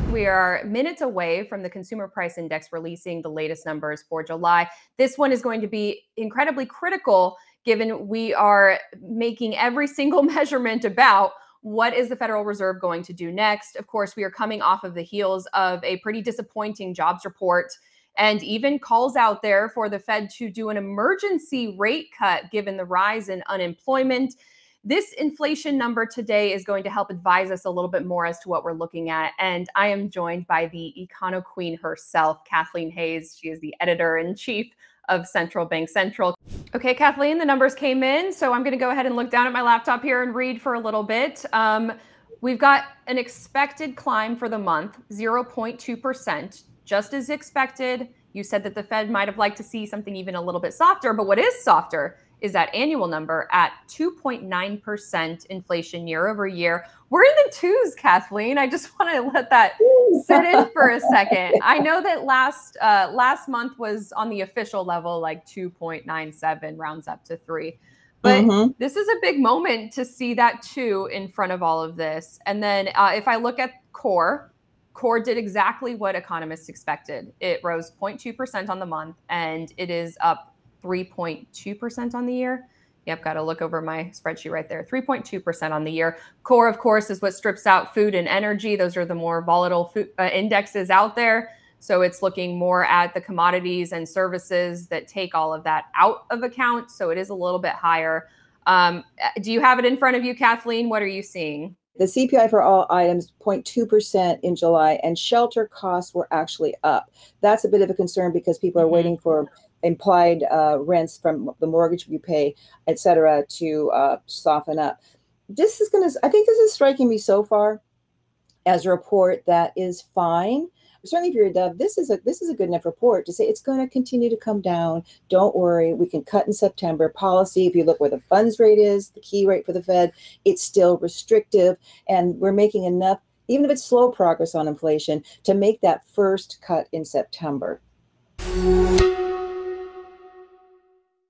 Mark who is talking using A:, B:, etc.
A: We are minutes away from the Consumer Price Index releasing the latest numbers for July. This one is going to be incredibly critical given we are making every single measurement about what is the Federal Reserve going to do next. Of course, we are coming off of the heels of a pretty disappointing jobs report and even calls out there for the Fed to do an emergency rate cut given the rise in unemployment. This inflation number today is going to help advise us a little bit more as to what we're looking at. And I am joined by the Econo Queen herself, Kathleen Hays. She is the editor-in-chief of Central Bank Central. Okay, Kathleen, the numbers came in. So I'm going to go ahead and look down at my laptop here and read for a little bit. We've got an expected climb for the month, 0.2%, just as expected. You said that the Fed might have liked to see something even a little bit softer, but what is softer is that annual number at 2.9% inflation year over year. We're in the twos, Kathleen. I just want to let that sit in for a second. I know that last month was on the official level, like 2.97, rounds up to 3. But this is a big moment to see that 2 in front of all of this. And then if I look at core did exactly what economists expected. It rose 0.2% on the month, and it is up 3.2% on the year. Yep, got to look over my spreadsheet right there. 3.2% on the year. Core, of course, is what strips out food and energy. Those are the more volatile food, indexes out there. So it's looking more at the commodities and services that take all of that out of account. So it is a little bit higher. Do you have it in front of you, Kathleen? What are you seeing?
B: The CPI for all items, 0.2% in July, and shelter costs were actually up. That's a bit of a concern because people are waiting for implied rents from the mortgage you pay, et cetera, to soften up. I think this is striking me so far as a report that is fine. Certainly if you're a Dove, this is a good enough report to say it's going to continue to come down. Don't worry, we can cut in September. Policy, if you look where the funds rate is, the key rate for the Fed, it's still restrictive. And we're making enough, even if it's slow progress on inflation, to make that first cut in September.